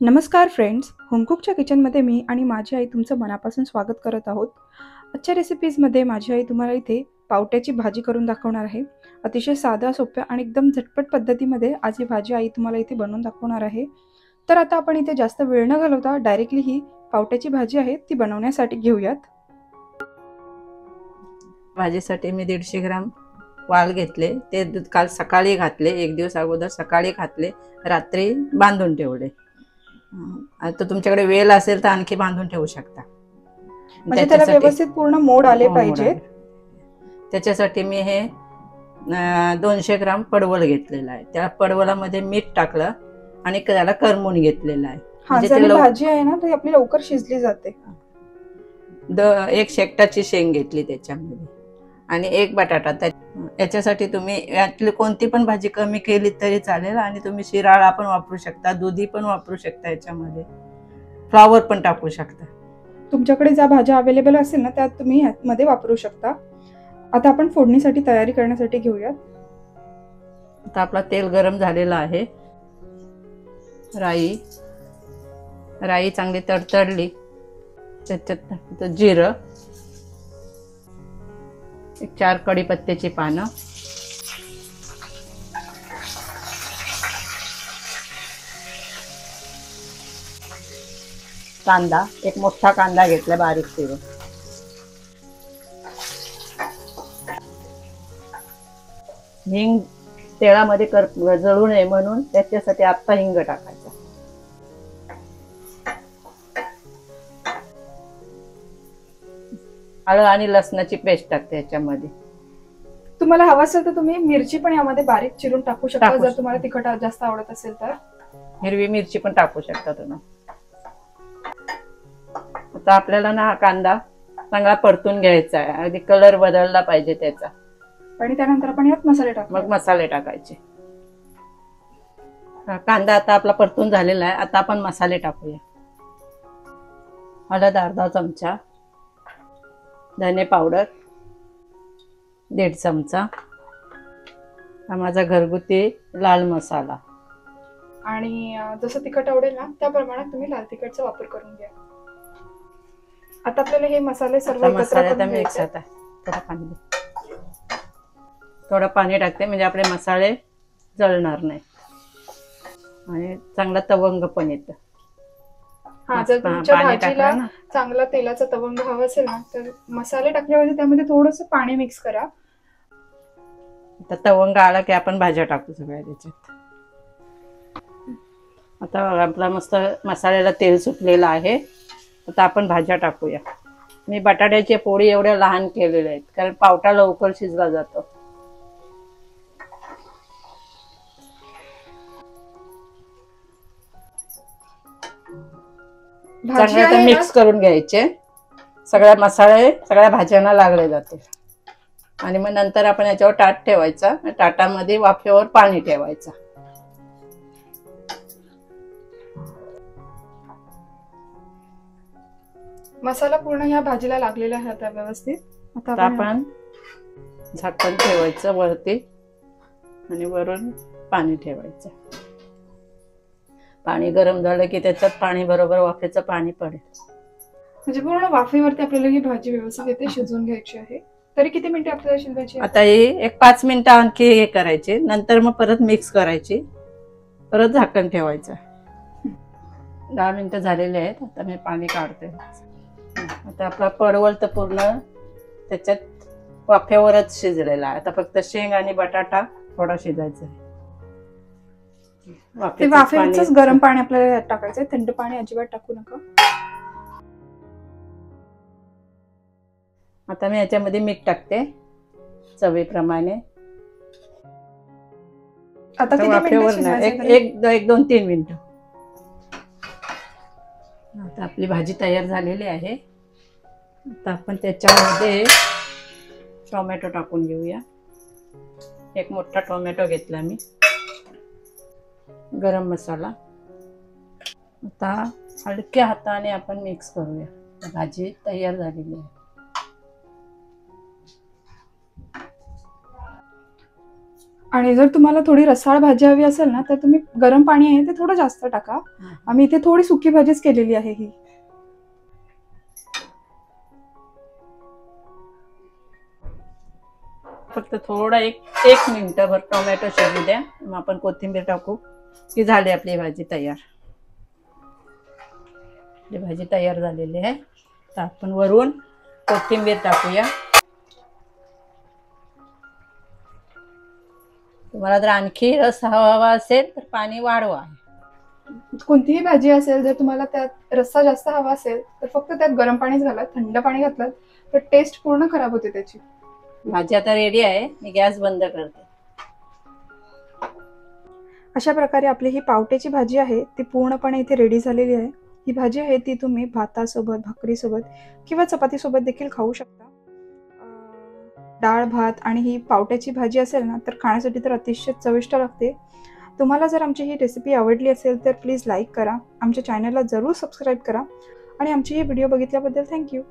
नमस्कार फ्रेंड्स, होमकुकच्या किचनमध्ये मी आणि माझी आई तुमचं मनापासून स्वागत करत आहोत. आजच्या रेसिपीजमध्ये माझी आई तुम्हाला इथे पावट्याची भाजी करून दाखवणार आहे. अतिशय साध्या, सोप्या आणि एकदम झटपट पद्धतीमध्ये आज ही भाजी आई तुम्हाला इथे बनवून दाखवणार आहे. तर आता आपण इथे जास्त वेळ न घालवता डायरेक्टली ही पावट्याची भाजी आहे ती बनवण्यासाठी घेऊयात. भाजीसाठी मी 150 ग्राम वाल घेतले. ते काल सकाळी घातले, एक दिवस अगोदर सकाळी घातले, रात्री बांधून ठेवले. आता तुमच्याकडे वेल असेल तर आणखी बांधून ठेवू शकता, म्हणजे त्याला व्यवस्थित पूर्ण मोड आले पाहिजे. त्याच्यासाठी मी हे 200 ग्राम पडवल घेतलेला आहे. त्या पडवलामध्ये मीठ टाकलं आणि त्याला करमून घेतलेलं आहे. म्हणजे भाजी आहे ना ती आपली लवकर शिजली जाते. एक शेकटाची शेंग घेतली त्याच्यामध्ये आणि एक बटाटा. याच्यासाठी तुम्ही यातली कोणती पण भाजी कमी केली तरी चालेल आणि तुम्ही शिराळा पण वापरू शकता, दुधी पण वापरू शकता, याच्यामध्ये फ्लावर पण टाकू शकता. तुमच्याकडे ज्या भाज्या अवेलेबल असेल ना त्यात तुम्ही मध्ये वापरू शकता. आता आपण फोडणीसाठी तयारी करण्यासाठी घेऊयात. आता आपला तेल गरम झालेला आहे. राई चांगली तडतडली, त्याच्यात जिरं, 4 कढीपत्त्याची पानं, कांदा, एक मोठा कांदा घेतला बारीक चिरून, हिंग तेलामध्ये जळू नये म्हणून त्याच्यासाठी आता हिंग टाकायचा. आलं आणि लसणाची पेस्ट टाकते याच्यामध्ये. तुम्हाला हवं असेल तर तुम्ही मिरची पण यामध्ये बारीक चिरून टाकू शकता, जर तुम्हाला तिखट जास्त आवडत असेल तर. हिरवी मिरची पण टाकू शकता तुम्ही. आता आपल्याला ना हा कांदा चांगला परतून घ्यायचा आहे, अगदी कलर बदलला पाहिजे त्याचा. आणि त्यानंतर आपण यात मसाले टाकू. मग मसाले टाकायचे. कांदा आता आपला परतून झालेला आहे. आता आपण मसाले टाकूया. हळद अर्धा चमचा, धने पावडर 1.5 चमचा, हा माझा घरगुती लाल मसाला. आणि जसं तिखट आवडेल ना त्या प्रमाणात तुम्ही लाल तिखटचा वापर करून घ्या. आता आपल्याला हे मसाले सर्व एकत्र मिक्स होत आहे. थोडं पाणी टाकते म्हणजे आपले मसाले जळणार नाही आणि चांगला तवंग पण येतं. जर तुमच्या भाजीला चांगला तेलाचा तवंग हवा असेल ना तर मसाले टाकल्यावर त्यामध्ये थोडंसं पाणी मिक्स करा. आता तवंग आला की आपण भाज्या टाकू सगळ्या त्याच्यात. आता आपला मस्त मसाल्याला तेल सुटलेलं आहे. आता आपण भाज्या टाकूया. मी बटाट्याची पोळी एवढ्या लहान केलेल्या आहेत कारण पावटा लवकर शिजला जातो. चांगलं मिक्स करून घ्यायचे. सगळ्या मसाले सगळ्या भाज्यांना लागले जाते आणि मग नंतर आपण याच्यावर ताट ठेवायचा. ताटामध्ये वाफेवर पाणी ठेवायचं. मसाला पूर्ण ह्या भाजीला लागलेला आहे आता व्यवस्थित. आता आपण झाकण ठेवायचं वरती आणि वरून पाणी ठेवायचं. पाणी गरम झालं की त्याच्यात पाणी बरोबर वाफेचं पाणी पडेल. म्हणजे पूर्ण वाफेवरती आपल्याला ही भाजी व्यवस्थित येते शिजवून घ्यायची आहे. तरी किती मिनिटे आपल्याला शिजवायची? आता ही एक 5 मिनिटं आणखी हे करायचे. नंतर मग परत मिक्स करायची, परत झाकण ठेवायचं. 10 मिनिटं झालेले आहेत. आता मी पाणी काढते. आता आपला पडवल तर पूर्ण त्याच्यात वाफेवरच शिजलेला आहे. आता फक्त शेंग आणि बटाटा थोडा शिजायचा आहे. वाफेवरच गरम पाणी आपल्याला टाकायचंय, थंड पाणी अजिबात टाकू नका. आता मी याच्यामध्ये मीठ टाकते चवीप्रमाणे. आता वाफेवर एक 2-3 मिनिटं. आता आपली भाजी तयार झालेली आहे. आता आपण त्याच्यामध्ये टोमॅटो टाकून घेऊया. एक मोठा टोमॅटो घेतला मी. गरम मसाला. आता हलक्या हाताने आपण मिक्स करूया. भाजी तयार झालेली आहे. आणि जर तुम्हाला थोडी रसाळ भाजी हवी असेल ना तर तुम्ही गरम पाणी आहे ते थोडं जास्त टाका. आम्ही इथे थोडी सुकी भाजीच केलेली आहे ही. फक्त थोडा एक मिनिटभर टोमॅटो शिजू द्या, मग आपण कोथिंबीर टाकू की झाली आपली भाजी तयार. आपली भाजी तयार झालेली आहे. तर आपण वरून कोथिंबीर टाकूया. तुम्हाला जर आणखी रस हवा असेल तर पाणी वाढवा. कोणतीही भाजी असेल जर तुम्हाला त्यात रस्सा जास्त हवा असेल तर फक्त त्यात गरम पाणीच घाला. थंड पाणी घातलं तर टेस्ट पूर्ण खराब होते त्याची. भाजी आता रेडी आहे. मी गॅस बंद करते. अशा प्रकारे आपली ही पावट्याची भाजी आहे ती पूर्णपणे इथे रेडी झालेली आहे. ही भाजी आहे ती तुम्ही भातासोबत, भाकरीसोबत किंवा चपातीसोबत देखील खाऊ शकता. डाळ भात आणि ही पावट्याची भाजी असेल ना तर खाण्यासाठी तर अतिशय चविष्ट लागते. तुम्हाला जर आमची ही रेसिपी आवडली असेल तर प्लीज लाईक करा, आमच्या चॅनलला जरूर सबस्क्राईब करा आणि आमची ही व्हिडिओ बघितल्याबद्दल थँक्यू.